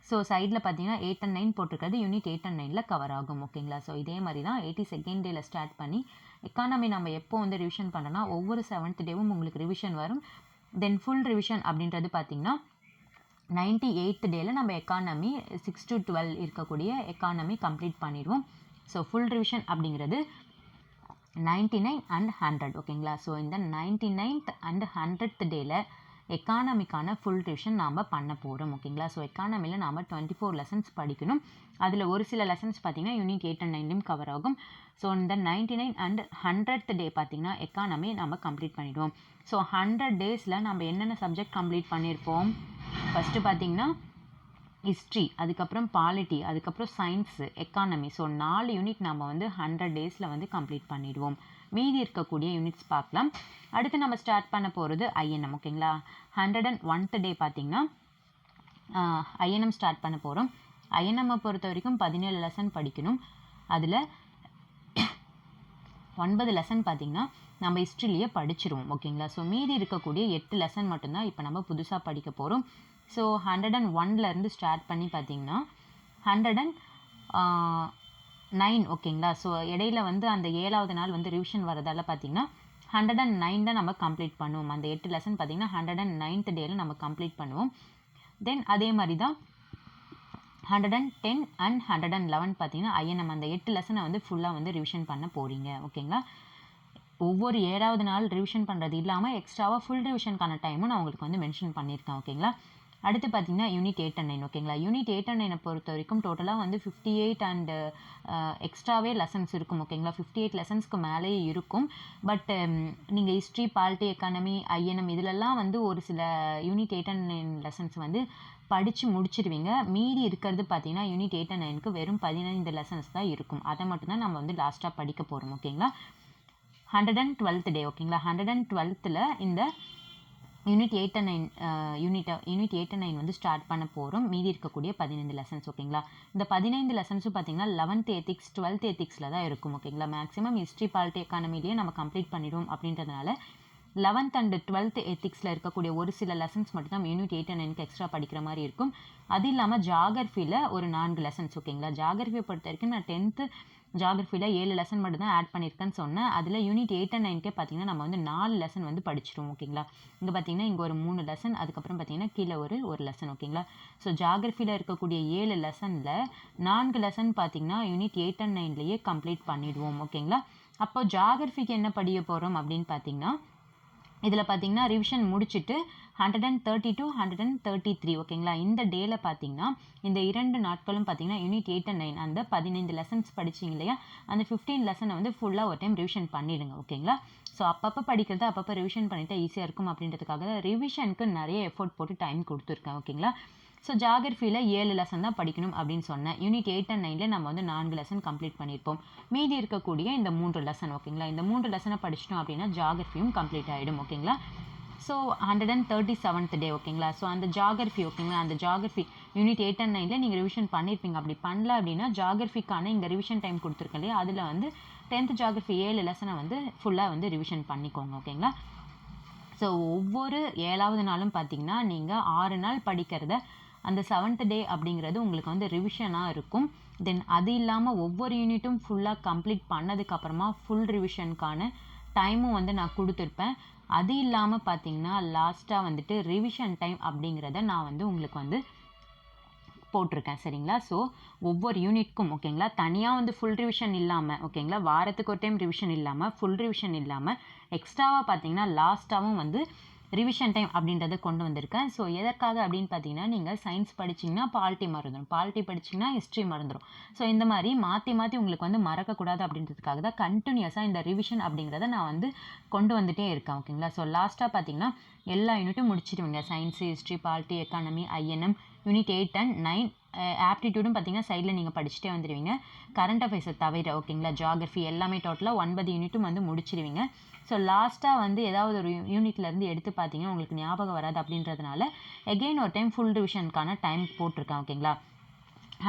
ஸோ சைடில் பார்த்தீங்கன்னா 8 and 9 போட்டிருக்கிறது யூனிட் 8 and 9ல் கவர் ஆகும். ஓகேங்களா? ஸோ இதே மாதிரி தான் 82nd டேயில் ஸ்டார்ட் பண்ணி எக்கானமி நம்ம எப்போ வந்து ரிவிஷன் பண்ணோன்னா ஒவ்வொரு 7th டேவும் உங்களுக்கு ரிவிஷன் வரும். தென் ஃபுல் ரிவிஷன் அப்படின்றது பார்த்தீங்கன்னா 98th டேயில் நம்ம எக்கானமி 6 to 12 இருக்கக்கூடிய எக்கானமி கம்ப்ளீட் பண்ணிடுவோம். ஸோ ஃபுல் ரிவிஷன் அப்படிங்கிறது 99 and 100. ஓகேங்களா? ஸோ இந்த 99th and 100th டேயில் எக்கானமிக்கான ஃபுல் ரிவிஷன் நாம் பண்ண போகிறோம். ஓகேங்களா? ஸோ எக்கானமியில் நாம் 24 லெசன்ஸ் படிக்கணும். அதில் ஒரு சில லெசன்ஸ் பார்த்தீங்கன்னா யூனிட் 8 and 9லையும் கவர் ஆகும். ஸோ இந்த 99 and 100th டே பார்த்தீங்கன்னா எக்கானமி நம்ம கம்ப்ளீட் பண்ணிடுவோம். ஸோ 100 டேஸில் நம்ம என்னென்ன சப்ஜெக்ட் கம்ப்ளீட் பண்ணியிருப்போம்? ஃபஸ்ட்டு பார்த்தீங்கன்னா ஹிஸ்ட்ரி, அதுக்கப்புறம் பாலிட்டி, அதுக்கப்புறம் சயின்ஸு, எக்கானமி. ஸோ 4 யூனிட் நம்ம வந்து 100 டேஸில் வந்து கம்ப்ளீட் பண்ணிடுவோம். மீதி இருக்கக்கூடிய யூனிட்ஸ் பார்க்கலாம். அடுத்து நம்ம ஸ்டார்ட் பண்ண போகிறது ஐஎன்எம். ஓகேங்களா? 101th டே பார்த்தீங்கன்னா ஐஎன்எம் ஸ்டார்ட் பண்ண போகிறோம். ஐஎன்எம்மை பொறுத்த வரைக்கும் 17 லெசன் படிக்கணும். அதில் 9 லெசன் பார்த்தீங்கன்னா நம்ம ஹிஸ்ட்ரிலேயே படிச்சிருவோம் ஓகேங்களா. ஸோ மீதி இருக்கக்கூடிய 8 லெசன் மட்டும்தான் இப்போ நம்ம புதுசாக படிக்க போகிறோம். ஸோ 101லேருந்து ஸ்டார்ட் பண்ணி பார்த்தீங்கன்னா 109 ஓகேங்களா. ஸோ இடையில வந்து அந்த 7வது நாள் வந்து ரிவிஷன் வரதால பார்த்தீங்கன்னா 109 தான் நம்ம கம்ப்ளீட் பண்ணுவோம். அந்த 8 லெசன் பார்த்தீங்கன்னா 109th டேயில் நம்ம கம்ப்ளீட் பண்ணுவோம். தென் அதே மாதிரி தான் 110 அண்ட் 111 பார்த்தீங்கன்னா ஐஎன்எம் அந்த 8 லெசனை வந்து ஃபுல்லாக வந்து ரிவிஷன் பண்ண போகிறீங்க ஓகேங்களா. ஒவ்வொரு 7வது நாள் ரிவிஷன் பண்ணுறது இல்லாமல் எக்ஸ்ட்ராவாக ஃபுல் ரிவிஷனுக்கான டைமும் நான் உங்களுக்கு வந்து மென்ஷன் பண்ணியிருக்கேன் ஓகேங்களா. அடுத்து பார்த்தீங்கன்னா யூனிட் 8 and 9 ஓகேங்களா. யூனிட் 8 and 9 பொறுத்த வரைக்கும் டோட்டலாக வந்து 58 அண்ட் எக்ஸ்ட்ராவே லெசன்ஸ் இருக்கும் ஓகேங்களா. 58 லெசன்ஸ்க்கு மேலேயே இருக்கும். பட் நீங்கள் ஹிஸ்ட்ரி, பாலிட்டி, எக்கானமி, ஐஎன்எம் இதிலெல்லாம் வந்து ஒரு சில யூனிட் 8 and 9 லெசன்ஸ் வந்து படித்து முடிச்சிடுவீங்க. மீதி இருக்கிறது பார்த்தீங்கன்னா யூனிட் 8 and 9க்கு வெறும் 15 லெசன்ஸ் தான் இருக்கும். அதை மட்டும்தான் நம்ம வந்து லாஸ்ட்டாக படிக்க போகிறோம் ஓகேங்களா. 112th டே ஓகேங்களா. 112th இந்த யூனிட் 8 and 9 யூனிட் 8 and 9 வந்து ஸ்டார்ட் பண்ண போகிறோம். மீதி இருக்கக்கூடிய 15 லெசன்ஸ் ஓகேங்களா. இந்த 15 லெசன்ஸும் பார்த்தீங்கன்னா 11th எத்திக்ஸ் 12th எத்திக்ஸில் தான் இருக்கும் ஓகேங்களா. மேக்ஸிமம் ஹிஸ்ட்ரி, பாலிட்டி, எக்கானமிலேயே நம்ம கம்ப்ளீட் பண்ணிடுவோம் அப்படின்றதுனால 11th and 12th எத்திக்ஸில் இருக்கக்கூடிய ஒரு சில லெசன்ஸ் மட்டும் தான் யூனிட் 8 and 9க்கு எக்ஸ்ட்ரா படிக்கிற மாதிரி இருக்கும். அது இல்லாமல் ஜாகிரஃபியில் ஒரு 4 லெசன்ஸ் ஓகேங்களா. ஜாகிரஃபியை பொறுத்த வரைக்கும் நான் 10th ஜாகிரஃபியில் 7 லெசன் மட்டும் தான் ஆட் பண்ணியிருக்கேன்னு சொன்னேன். அதில் யூனிட் 8 and 9க்கே பார்த்தீங்கன்னா நம்ம வந்து 4 லெசன் வந்து படிச்சிருவோம் ஓகேங்களா. இங்கே பார்த்தீங்கன்னா இங்கே ஒரு 3 லெசன், அதுக்கப்புறம் பார்த்தீங்கன்னா கீழே ஒரு லெசன் ஓகேங்களா. ஸோ ஜாகிரஃபியில் இருக்கக்கூடிய 7 லெசனில் 4 லெசன் பார்த்தீங்கன்னா யூனிட் 8 and 9லேயே கம்ப்ளீட் பண்ணிடுவோம் ஓகேங்களா. அப்போ ஜாகிரஃபிக்கு என்ன படிக்க போகிறோம் அப்படின்னு பார்த்தீங்கன்னா இதில் பார்த்தீங்கன்னா ரிவிஷன் முடிச்சுட்டு 132 133 ஓகேங்களா. இந்த டேயில் பார்த்தீங்கன்னா இந்த 2 நாட்களும் பார்த்தீங்கன்னா யூனிட் 8 and 9 அந்த 15 லெசன்ஸ் படிச்சிங்க இல்லையா, அந்த 15 லெசனை வந்து ஃபுல்லாக ஒரு டைம் ரிவிஷன் பண்ணிடுங்க ஓகேங்களா. ஸோ அப்பப்போ படிக்கிறத அப்பப்போ ரிவிஷன் பண்ணிட்டா ஈஸியாக இருக்கும் அப்படின்றதுக்காக ரிவிஷனுக்கு நிறைய எஃபோர்ட் போட்டு டைம் கொடுத்துருக்கேன் ஓகேங்களா. ஸோ ஜாகிரஃபியில் 7 லெசன் தான் படிக்கணும் அப்படின்னு சொன்னேன். யூனிட் 8 and 9ல் நம்ம வந்து 4 லெசன் கம்ப்ளீட் பண்ணியிருப்போம். மீதி இருக்கக்கூடிய இந்த 3 லெசன் ஓகேங்களா. இந்த 3 லெசனை படிச்சிட்டோம் அப்படின்னா ஜாகிரஃபியும் கம்ப்ளீட் ஆகிடும் ஓகேங்களா. ஸோ 137th டே ஓகேங்களா. ஸோ அந்த ஜாகிரஃபி ஓகேங்களா, அந்த ஜாகிரஃபி யூனிட் 8 and 9ல் நீங்கள் ரிவிஷன் பண்ணியிருப்பீங்க. அப்படி பண்ணல அப்படின்னா ஜாகிரஃபிக்கான இங்கே ரிவிஷன் டைம் கொடுத்துருக்கேன் இல்லையா, அதில் வந்து 10th ஜாகிரஃபி 7 லெசனை வந்து ஃபுல்லாக வந்து ரிவிஷன் பண்ணிக்கோங்க ஓகேங்களா. ஸோ ஒவ்வொரு 7வது நாளும் பார்த்தீங்கன்னா நீங்கள் 6 நாள் படிக்கிறத அந்த 7th டே அப்படிங்கிறது உங்களுக்கு வந்து ரிவிஷனாக இருக்கும். தென் அது இல்லாமல் ஒவ்வொரு யூனிட்டும் ஃபுல்லாக கம்ப்ளீட் பண்ணதுக்கப்புறமா ஃபுல் ரிவிஷனுக்கான டைமும் வந்து நான் கொடுத்துருப்பேன். அது இல்லாமல் பார்த்தீங்கன்னா லாஸ்ட்டாக வந்துட்டு ரிவிஷன் டைம் அப்படிங்கிறத நான் வந்து உங்களுக்கு வந்து போட்டிருக்கேன் சரிங்களா. ஸோ ஒவ்வொரு யூனிட்க்கும் ஓகேங்களா தனியாக வந்து ஃபுல் ரிவிஷன் இல்லாமல் ஓகேங்களா, வாரத்துக்கு ஒரு டைம் ரிவிஷன் இல்லாமல் ஃபுல் ரிவிஷன் இல்லாமல் எக்ஸ்ட்ராவாக பார்த்தீங்கன்னா லாஸ்ட்டாகவும் வந்து ரிவிஷன் டைம் அப்படின்றத கொண்டு வந்திருக்கேன். ஸோ எதற்காக அப்படின்னு பார்த்தீங்கன்னா நீங்கள் சயின்ஸ் படிச்சிங்கன்னா பாலிட்டி மறந்துடும், பாலிட்டி படிச்சிங்கன்னா ஹிஸ்ட்ரி மறந்துடும். ஸோ இந்த மாதிரி மாற்றி மாற்றி உங்களுக்கு வந்து மறக்கக்கூடாது அப்படின்றதுக்காக தான் கண்டினியூஸாக இந்த ரிவிஷன் அப்படிங்கிறத நான் வந்து கொண்டு வந்துகிட்டே இருக்கேன் ஓகேங்களா. ஸோ லாஸ்ட்டாக பார்த்தீங்கன்னா எல்லா யூனிட்டும் முடிச்சிடுவீங்க. Science, history, polity, economy, INM, unit 8 and 9 ஆப்டிடியூடும் பார்த்தீங்கன்னா சைடில் நீங்கள் படிச்சுட்டே வந்துடுவீங்க. கரண்ட் அஃபேர்ஸை தவிர ஓகேங்களா. ஜாகிரஃபி எல்லாமே டோட்டலாக 9 யூனிட்டும் வந்து முடிச்சிடுவீங்க. ஸோ லாஸ்ட்டாக வந்து ஏதாவது ஒரு யூனிட்லேருந்து எடுத்து பார்த்தீங்கன்னா உங்களுக்கு ஞாபகம் வராது அப்படின்றதுனால எகெயின் ஒரு டைம் ஃபுல் ரிவிஷனுக்கான டைம் போட்டிருக்கேன் ஓகேங்களா.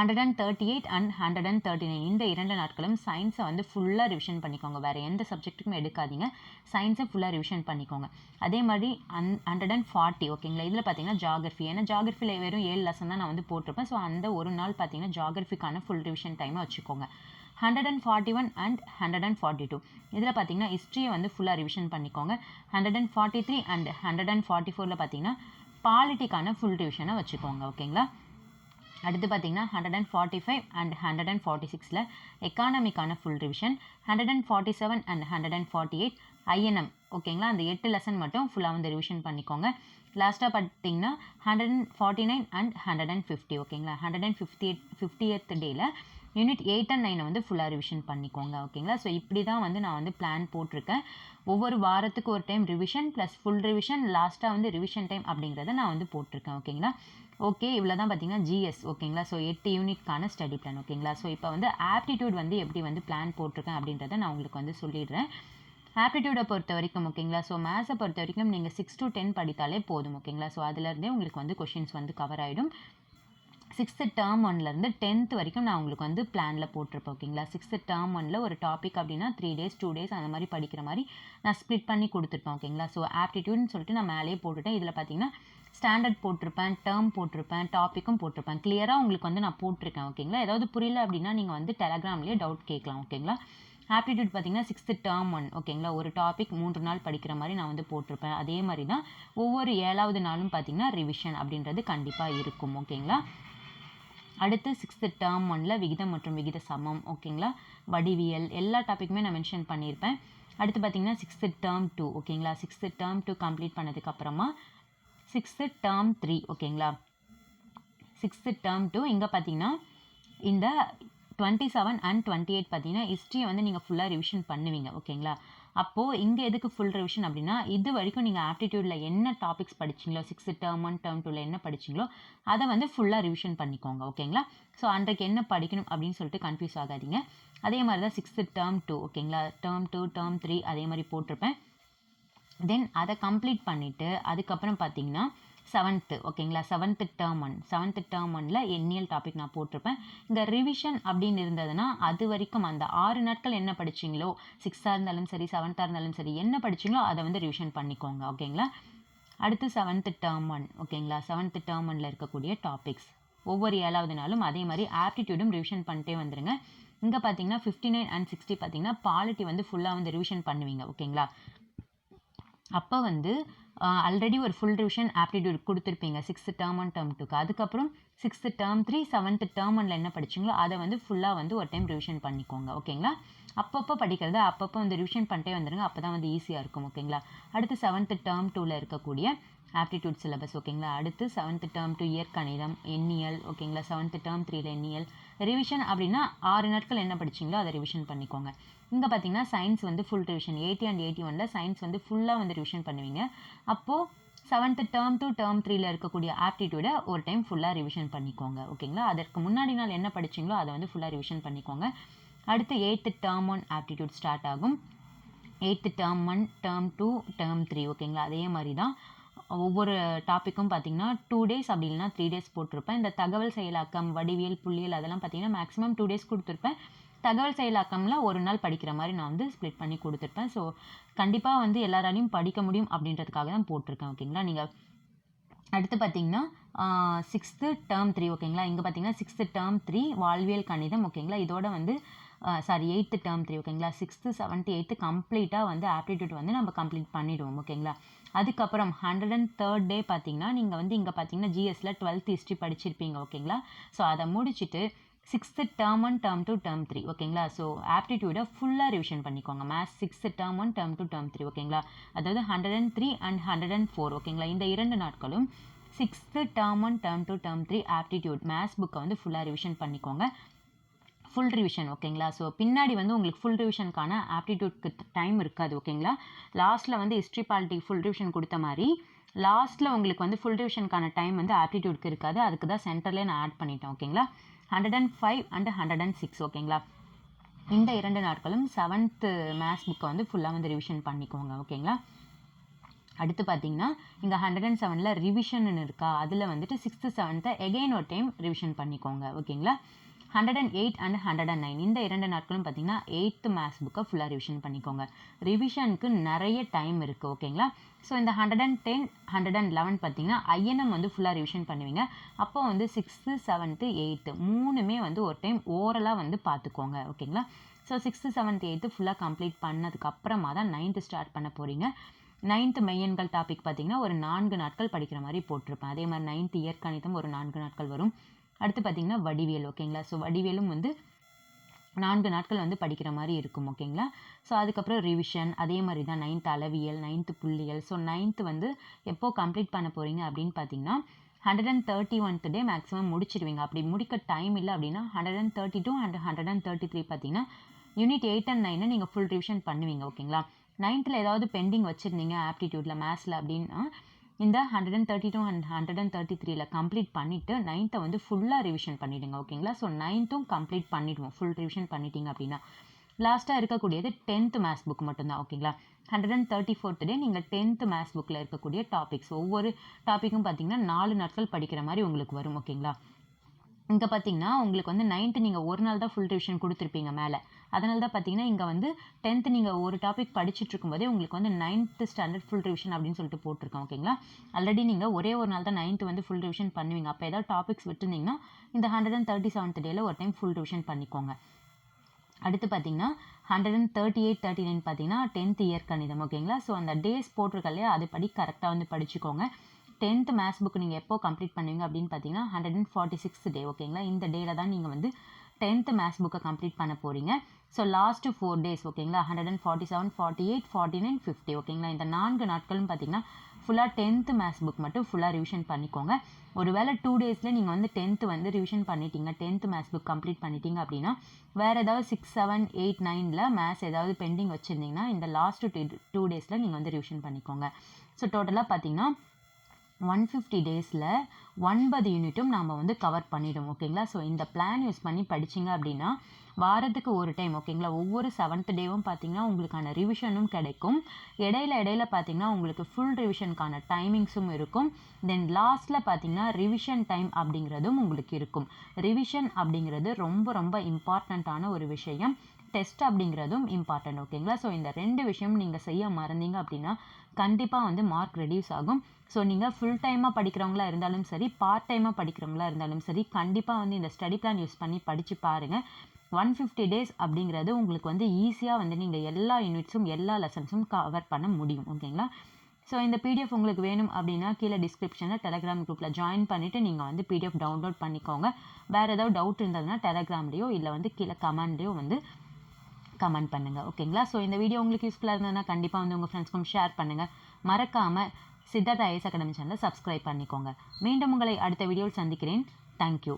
138 and 139 இந்த 2 நாட்களும் சயின்ஸை வந்து ஃபுல்லாக ரிவிஷன் பண்ணிக்கோங்க. வேறு எந்த சப்ஜெக்ட்டுக்கும் எடுக்காதீங்க, சயின்ஸை ஃபுல்லாக ரிவிஷன் பண்ணிக்கோங்க. அதே மாதிரி 140 ஓகேங்களா. இதில் பார்த்தீங்கன்னா ஜாகிரஃபி, ஏன்னா ஜாகிரஃபியில் வெறும் 7 லெசன் தான் நான் வந்து போட்டிருப்பேன். ஸோ அந்த ஒரு நாள் பார்த்தீங்கன்னா ஜாகிரஃபிக்கான ஃபுல் ரிவிஷன் டைமை வச்சுக்கோங்க. 141 and 142 இதில் பார்த்தீங்கன்னா ஹிஸ்ட்ரியை வந்து ஃபுல்லாக ரிவிஷன் பண்ணிக்கோங்க. 143 and 144 பார்த்தீங்கன்னா பாலிட்டிக்கான ஃபுல் ரிவிஷனை வச்சுக்கோங்க ஓகேங்களா. அடுத்து பார்த்தீங்கன்னா 145 and 146 எக்கானமிக்கான ஃபுல் ரிவிஷன். 147 and 148 ஐஎன்எம் ஓகேங்களா. அந்த 8 லெசன் மட்டும் ஃபுல்லாக வந்து ரிவிஷன் பண்ணிக்கோங்க. லாஸ்ட்டாக பார்த்தீங்கன்னா 149 and 150 ஓகேங்களா. 150th டேயில் யூனிட் 8 and 9 வந்து ஃபுல்லாக ரிவிஷன் பண்ணிக்கோங்க ஓகேங்களா. ஸோ இப்படி தான் வந்து நான் வந்து பிளான் போட்டிருக்கேன். ஒவ்வொரு வாரத்துக்கு ஒரு time revision plus full revision, லாஸ்ட்டாக வந்து ரிவிஷன் டைம் அப்படிங்கிறத நான் வந்து போட்டிருக்கேன் ஓகேங்களா. ஓகே, இவ்வளோ தான் பார்த்தீங்கன்னா ஜிஎஸ் ஓகேங்களா. ஸோ 8 யூனிட்கான ஸ்டடி பிளான் ஓகேங்களா. ஸோ இப்போ வந்து ஆப்டிடியூட் வந்து எப்படி வந்து பிளான் போட்டிருக்கேன் அப்படின்றத நான் உங்களுக்கு வந்து சொல்லிடுறேன். ஆப்டிடியூடை பொறுத்த வரைக்கும் ஓகேங்களா. ஸோ மேத்ஸை பொறுத்த வரைக்கும் நீங்கள் 6 to 10 படித்தாலே போதும் ஓகேங்களா. ஸோ அதுலேருந்தே உங்களுக்கு வந்து கொஷின்ஸ் வந்து கவர் ஆகிடும். 6th டேர்ம் 1லேருந்து 10th வரைக்கும் நான் உங்களுக்கு வந்து பிளானில் போட்டிருப்பேன் ஓகேங்களா. 6th டேர்ம் 1ல் ஒரு டாபிக் அப்படின்னா 3 days 2 days அந்த மாதிரி படிக்கிற மாதிரி நான் ஸ்ப்ளிட் பண்ணி கொடுத்துருப்பேன் ஓகேங்களா. ஸோ ஆப்டிடியூட்னு சொல்லிட்டு நான் மேலேயே போட்டுட்டேன். இதில் பார்த்தீங்கன்னா ஸ்டாண்டர்ட் போட்டிருப்பேன், டேர்ம் போட்டிருப்பேன், டாப்பிக்கும் போட்டிருப்பேன். கிளியராக உங்களுக்கு வந்து நான் போட்டிருக்கேன் ஓகேங்களா. ஏதாவது புரியல அப்படின்னா நீங்கள் வந்து டெலகிராம்லேயே டவுட் கேட்கலாம் ஓகேங்களா. ஆப்டிடியூட் பார்த்தீங்கன்னா 6th டேர்ம் 1 ஓகேங்களா. ஒரு டாபிக் 3 நாள் படிக்கிற மாதிரி நான் வந்து போட்டிருப்பேன். அதே மாதிரி தான் ஒவ்வொரு 7வது நாளும் பார்த்தீங்கன்னா ரிவிஷன் அப்படின்றது கண்டிப்பாக இருக்கும் ஓகேங்களா. அடுத்து 6th டேர்ம் 1ல் விகிதம் மற்றும் விகித சமம் ஓகேங்களா. வடிவியல் எல்லா டாப்பிக்குமே நான் மென்ஷன் பண்ணியிருப்பேன். அடுத்து பார்த்தீங்கன்னா 6th டேர்ம் 2 ஓகேங்களா. 6th டேர்ம் 2 கம்ப்ளீட் பண்ணதுக்கப்புறமா 6th டேர்ம் 3 ஓகேங்களா. 6th டேர்ம் 2 இங்கே பார்த்தீங்கன்னா இந்த 27 and 28 பார்த்தீங்கன்னா ஹிஸ்ட்ரியை வந்து நீங்கள் ஃபுல்லாக ரிவிஷன் பண்ணுவீங்க ஓகேங்களா. அப்போது இங்கே எதுக்கு ஃபுல் ரிவிஷன் அப்படின்னா இது வரைக்கும் நீங்கள் ஆப்டிடியூடில் என்ன டாபிக்ஸ் படிச்சிங்களோ 6th டேர்ம் 1 டேர்ம் 2ல் என்ன படிச்சிங்களோ அதை வந்து ஃபுல்லாக ரிவிஷன் பண்ணிக்கோங்க ஓகேங்களா. ஸோ அன்றைக்கு என்ன படிக்கணும் அப்படின்னு சொல்லிட்டு கன்ஃபியூஸ் ஆகாதீங்க. அதே மாதிரி தான் 6th டேர்ம் 2 ஓகேங்களா. டேர்ம் 2 டேர்ம் 3 அதே மாதிரி போட்டிருப்பேன். தென் அதை கம்ப்ளீட் பண்ணிவிட்டு அதுக்கப்புறம் பார்த்தீங்கன்னா 7th ஓகேங்களா. 7th டேர்ம் 1 7th டேர்ம் 1ல் எண்ணியல் டாபிக் நான் போட்டிருப்பேன். இந்த ரிவிஷன் அப்படின்னு இருந்ததுன்னா அது வரைக்கும் அந்த 6 நாட்கள் என்ன படிச்சிங்களோ 6ஆக இருந்தாலும் சரி 7ஆக இருந்தாலும் சரி என்ன படிச்சிங்களோ அதை வந்து ரிவிஷன் பண்ணிக்கோங்க ஓகேங்களா. அடுத்து 7th டேர்ம் 1 ஓகேங்களா. 7th டேர்ம் 1ல் இருக்கக்கூடிய டாபிக்ஸ் ஒவ்வொரு 7வது நாளும் அதே மாதிரி ஆப்டிடியூடும் ரிவிஷன் பண்ணிட்டே வந்துடுங்க. இங்கே பார்த்தீங்கன்னா 59 and 60 பார்த்தீங்கன்னா பாலிட்டி வந்து ஃபுல்லாக வந்து ரிவிஷன் பண்ணுவீங்க ஓகேங்களா. அப்போ வந்து ஆல்ரெடி ஒரு ஃபுல் ரிவிஷன் ஆப்டிடியூட் கொடுத்துருப்பீங்க 6th டேர்ம் 1 டேர்ம் 2க்கு. அதுக்கப்புறம் 6th டேர்ம் 3 7th டேர்ம் 1ல் என்ன படிச்சிங்களோ அதை வந்து ஃபுல்லாக வந்து ஒரு டைம் ரிவிஷன் பண்ணிக்கோங்க ஓகேங்களா. அப்பப்போ படிக்கிறத அப்பப்போ வந்து ரிவிஷன் பண்ணிட்டே வந்துடுங்க. அப்போ தான் வந்து ஈஸியாக இருக்கும் ஓகேங்களா. அடுத்து 7th டேர்ம் 2ல் இருக்கக்கூடிய ஆப்டிடியூட் சிலபஸ் ஓகேங்களா. அடுத்து 7th டேர்ம் 2 இயற்கணிதம் எண்ணியல் ஓகேங்களா. 7th டேர்ம் 3ல் எண்ணியல் ரிவிஷன் அப்படின்னா 6 நாட்கள் என்ன படிச்சிங்களோ அதை ரிவிஷன் பண்ணிக்கோங்க. இங்கே பார்த்தீங்கன்னா சயின்ஸ் வந்து ஃபுல் ரிவிஷன் 80 and 81ல் சயின்ஸ் வந்து ஃபுல்லாக வந்து ரிவிஷன் பண்ணுவீங்க. அப்போது 7th டேர்ம் 2 டேர்ம் 3ல் இருக்கக்கூடிய ஆப்டிடியூடை ஒரு டைம் ஃபுல்லாக ரிவிஷன் பண்ணிக்கோங்க ஓகேங்களா. அதற்கு முன்னாடி நாள் என்ன படிச்சிங்களோ அதை வந்து ஃபுல்லாக ரிவிஷன் பண்ணிக்கோங்க. அடுத்து 8th டேர்ம் 1 ஆப்டிடியூட் ஸ்டார்ட் ஆகும். 8th டேர்ம் 1 டேர்ம் 2 டேர்ம் 3 ஓகேங்களா. அதே மாதிரி தான் ஒவ்வொரு டாப்பிக்கும் பார்த்தீங்கன்னா 2 days அப்படி இல்லைனா 3 days போட்டிருப்பேன். இந்த தகவல் செயலாக்கம் வடிவியல் புள்ளியல் அதெல்லாம் பார்த்தீங்கன்னா மேக்ஸிமம் 2 days கொடுத்துருப்பேன். தகவல் செயலாக்கம்லாம் ஒரு நாள் படிக்கிற மாதிரி நான் வந்து ஸ்ப்ளிட் பண்ணி கொடுத்துருப்பேன். ஸோ கண்டிப்பாக வந்து எல்லாராலையும் படிக்க முடியும் அப்படின்றதுக்காக தான் போட்டிருக்கேன் ஓகேங்களா. நீங்கள் அடுத்து பார்த்தீங்கன்னா 6th டேர்ம் 3 ஓகேங்களா. இங்கே பார்த்தீங்கன்னா 6th டேர்ம் 3 வாழ்வியல் கணிதம் ஓகேங்களா. இதோட வந்து 8th டேர்ம் 3 ஓகேங்களா. 6th 7th 8th கம்ப்ளீட்டாக வந்து ஆப்டிடியூட் வந்து நம்ம கம்ப்ளீட் பண்ணிவிடுவோம் ஓகேங்களா. அதுக்கப்புறம் 103rd டே பார்த்தீங்கன்னா நீங்கள் வந்து இங்கே பார்த்தீங்கன்னா ஜிஎஸ்ல 12th ஹிஸ்ட்ரி படிச்சிருப்பீங்க ஓகேங்களா. ஸோ அதை முடிச்சுட்டு 6th டேர்ம் 1 டேர்ம் 2 டேர்ம் 3 ஓகேங்களா. ஸோ ஆப்டிடியூடை ஃபுல்லாக ரிவிஷன் பண்ணிக்கோங்க. Maths 6th term 1 term 2 term 3 ஓகேங்களா. அதாவது 103 and 104 ஓகேங்களா. இந்த 2 நாட்களும் 6th term 1 term 2 term 3 aptitude maths புக்கை வந்து ஃபுல்லாக ரிவிஷன் பண்ணிக்கோங்க. ஃபுல் ரிவிஷன் ஓகேங்களா. ஸோ பின்னாடி வந்து உங்களுக்கு ஃபுல் ரிவிஷனுக்கான ஆப்டிடியூட்க்கு டைம் இருக்காது ஓகேங்களா. லாஸ்ட்டில் வந்து ஹிஸ்ட்ரி பாலிட்டி ஃபுல் ரிவிஷன் கொடுத்த மாதிரி லாஸ்ட்டில் உங்களுக்கு வந்து ஃபுல் ரிவிஷனுக்கான டைம் வந்து ஆப்டிடியூட்க்கு இருக்காது. அதுக்கு தான் சென்டர்லேயே நான் ஆட் பண்ணிட்டேன் ஓகேங்களா. 105 and 106 ஓகேங்களா. இந்த 2 நாட்களும் 7th மேத்ஸ் புக்கை வந்து ஃபுல்லாக வந்து ரிவிஷன் பண்ணிக்கோங்க ஓகேங்களா. அடுத்து பார்த்தீங்கன்னா இங்கே 107ல் ரிவிஷன் இருக்கா அதில் வந்துட்டு 6th 7th எகெயின் ஒரு டைம் ரிவிஷன் பண்ணிக்கோங்க ஓகேங்களா. 108 and 109 இந்த 2 நாட்களும் பார்த்தீங்கன்னா 8th மேத்ஸ் புக்கை ஃபுல்லாக ரிவிஷன் பண்ணிக்கோங்க. ரிவிஷனுக்கு நிறைய டைம் இருக்குது ஓகேங்களா. ஸோ இந்த 110 111 பார்த்தீங்கன்னா ஐஎன்எம் வந்து ஃபுல்லாக ரிவிஷன் பண்ணுவீங்க. அப்போ வந்து 6th 7th 8th மூணுமே வந்து ஒரு டைம் ஓரலாக வந்து பார்த்துக்கோங்க ஓகேங்களா. ஸோ 6th 7th 8th ஃபுல்லாக கம்ப்ளீட் பண்ணதுக்கப்புறமா தான் 9th ஸ்டார்ட் பண்ண போகிறீங்க. 9th மெய்யெண்கள் டாபிக் பார்த்தீங்கன்னா ஒரு 4 நாட்கள் படிக்கிற மாதிரி போட்டிருப்பேன். அதே மாதிரி 9th இயற்கணிதம் ஒரு 4 நாட்கள் வரும். அடுத்து பார்த்தீங்கன்னா வடிவியல் ஓகேங்களா. ஸோ வடிவியலும் வந்து 4 நாட்கள் வந்து படிக்கிற மாதிரி இருக்கும் ஓகேங்களா. ஸோ அதுக்கப்புறம் ரிவிஷன் அதே மாதிரி தான் 9th அளவியல் 9th புள்ளியல். ஸோ 9th வந்து எப்போ கம்ப்ளீட் பண்ண போகிறீங்க அப்படின்னு பார்த்தீங்கன்னா 131th டே மேக்ஸிமம் முடிச்சிடுவீங்க. அப்படி முடிக்க டைம் இல்லை அப்படின்னா 132 and 133 பார்த்தீங்கன்னா யூனிட் 8 and 9 நீங்கள் ஃபுல் ரிவிஷன் பண்ணுவீங்க ஓகேங்களா. 9th ஏதாவது பெண்டிங் வச்சுருந்தீங்க ஆப்டிடியூட்டில் மேத்ஸில் அப்படின்னா இந்த 132 and 133ல் கம்ப்ளீட் பண்ணிவிட்டு 9th வந்து ஃபுல்லாக ரிவிஷன் பண்ணிவிடுங்க ஓகேங்களா. ஸோ 9th கம்ப்ளீட் பண்ணிவிடுவோம் ஃபுல் ரிவிஷன் பண்ணிட்டீங்க அப்படின்னா. லாஸ்ட்டாக இருக்கக்கூடியது 10th மேத்ஸ் புக் மட்டும்தான் ஓகேங்களா. 134th டே நீங்கள் 10th மேத்ஸ் புக்கில் இருக்கக்கூடிய டாபிக்ஸ் ஒவ்வொரு டாப்பிக்கும் பார்த்தீங்கன்னா 4 நாட்கள் படிக்கிற மாதிரி உங்களுக்கு வரும் ஓகேங்களா. இங்கே பார்த்தீங்கன்னா உங்களுக்கு வந்து 9th நீங்கள் ஒரு நாள் தான் ஃபுல் ரிவிஷன் கொடுத்துருப்பீங்க மேலே. அதனால தான் பார்த்தீங்கன்னா இங்கே வந்து 10th நீங்கள் ஒரு டாபிக் படிச்சுட்டு இருக்கும்போதே உங்களுக்கு வந்து 9th ஸ்டாண்டர்ட் ஃபுல் ரிவிஷன் அப்படின்னு சொல்லிட்டு போட்டிருக்கோம். ஓகேங்களா? ஆல்ரெடி நீங்கள் ஒரே ஒரு நாள் தான் 9th வந்து ஃபுல் ரிவிஷன் பண்ணுவீங்க. அப்போ ஏதாவது டாபிக்ஸ் விட்டுருந்தீங்கன்னா இந்த 137th டேயில் ஒரு டைம் ஃபுல் ரிவிஷன் பண்ணிக்கோங்க. அடுத்து பார்த்தீங்கன்னா 138, 39 பார்த்தீங்கன்னா 10th இயர் கணிதம். ஓகேங்களா? ஸோ அந்த டேஸ் போட்டிருக்க இல்லையா, அதுபடி கரெக்டாக வந்து படிச்சுக்கோங்க. 10th மேத்ஸ் புக் நீங்கள் எப்போ கம்ப்ளீட் பண்ணுவீங்க அப்படின்னு பார்த்தீங்கன்னா 146th டே. ஓகேங்களா? இந்த டேல தான் நீங்கள் வந்து 10th மேத்ஸ் புக்கை கம்ப்ளீட் பண்ண போகிறீங்க. ஸோ லாஸ்ட்டு 4 days ஓகேங்களா, 147, 48, 49, 50. ஓகேங்களா? இந்த 4 நாட்களும் பார்த்தீங்கன்னா ஃபுல்லாக 10th மேத்ஸ் புக் மட்டும் ஃபுல்லாக ரிவிஷன் பண்ணிக்கோங்க. ஒருவேளை 2 daysல நீங்கள் வந்து 10th வந்து ரிவிஷன் பண்ணிட்டீங்க, 10th மேத்ஸ் புக் கம்ப்ளீட் பண்ணிட்டீங்க அப்படின்னா வேறு ஏதாவது 6, 7, 8, 9ல் மேத்ஸ் ஏதாவது பெண்டிங் வச்சுருந்தீங்கன்னா இந்த லாஸ்ட்டு 2 daysல நீங்கள் வந்து ரிவிஷன் பண்ணிக்கோங்க. ஸோ டோட்டலாக பார்த்தீங்கன்னா 150 டேஸில் 9 யூனிட்டும் நாம் வந்து கவர் பண்ணிவிடும். ஓகேங்களா? ஸோ இந்த பிளான் யூஸ் பண்ணி படிச்சிங்க அப்படின்னா வாரத்துக்கு ஒரு டைம் ஓகேங்களா, ஒவ்வொரு 7th டேவும் பார்த்தீங்கன்னா உங்களுக்கான ரிவிஷனும் கிடைக்கும். இடையில பார்த்தீங்கன்னா உங்களுக்கு ஃபுல் ரிவிஷனுக்கான டைமிங்ஸும் இருக்கும். தென் லாஸ்ட்டில் பார்த்தீங்கன்னா ரிவிஷன் டைம் அப்படிங்கிறதும் உங்களுக்கு இருக்கும். ரிவிஷன் அப்படிங்கிறது ரொம்ப ரொம்ப இம்பார்ட்டண்ட்டான ஒரு விஷயம். டெஸ்ட் அப்படிங்கிறதும் இம்பார்ட்டன்ட். ஓகேங்களா? ஸோ இந்த 2 விஷயமும் நீங்கள் செய்ய மறந்தீங்க அப்படின்னா கண்டிப்பாக வந்து மார்க் ரெடியூஸ் ஆகும். ஸோ நீங்கள் ஃபுல் டைமாக படிக்கிறவங்களா இருந்தாலும் சரி, பார்ட் டைமாக படிக்கிறவங்களா இருந்தாலும் சரி, கண்டிப்பாக வந்து இந்த ஸ்டடி பிளான் யூஸ் பண்ணி படித்து பாருங்கள். 150 டேஸ் அப்படிங்கிறது உங்களுக்கு வந்து ஈஸியாக வந்து நீங்கள் எல்லா யூனிட்ஸும் எல்லா லெசன்ஸும் கவர் பண்ண முடியும். ஓகேங்களா? ஸோ இந்த பிடிஎஃப் உங்களுக்கு வேணும் அப்படின்னா கீழே டிஸ்கிரிப்ஷனில் டெலகிராம் குரூப்பில் ஜாயின் பண்ணிவிட்டு நீங்கள் வந்து பிடிஎஃப் டவுன்லோட் பண்ணிக்கோங்க. வேறு ஏதாவது டவுட் இருந்ததுன்னா டெலகிராம்லேயோ இல்லை வந்து கீழே கமெண்ட்லேயோ வந்து கமெண்ட் பண்ணுங்கள். ஓகேங்களா? ஸோ இந்த வீடியோ உங்களுக்கு யூஸ்ஃபுல்லாக இருந்ததுன்னா கண்டிப்பாக வந்து உங்கள் ஃப்ரெண்ட்ஸ்க்கும் ஷேர் பண்ணுங்கள். மறக்காமல் சித்தார்த் ஐஏஎஸ் அகாடமி சேனலை சப்ஸ்கிரைப் பண்ணிக்கோங்க. மீண்டும் உங்களை அடுத்த வீடியோவில் சந்திக்கிறேன். தேங்க்யூ.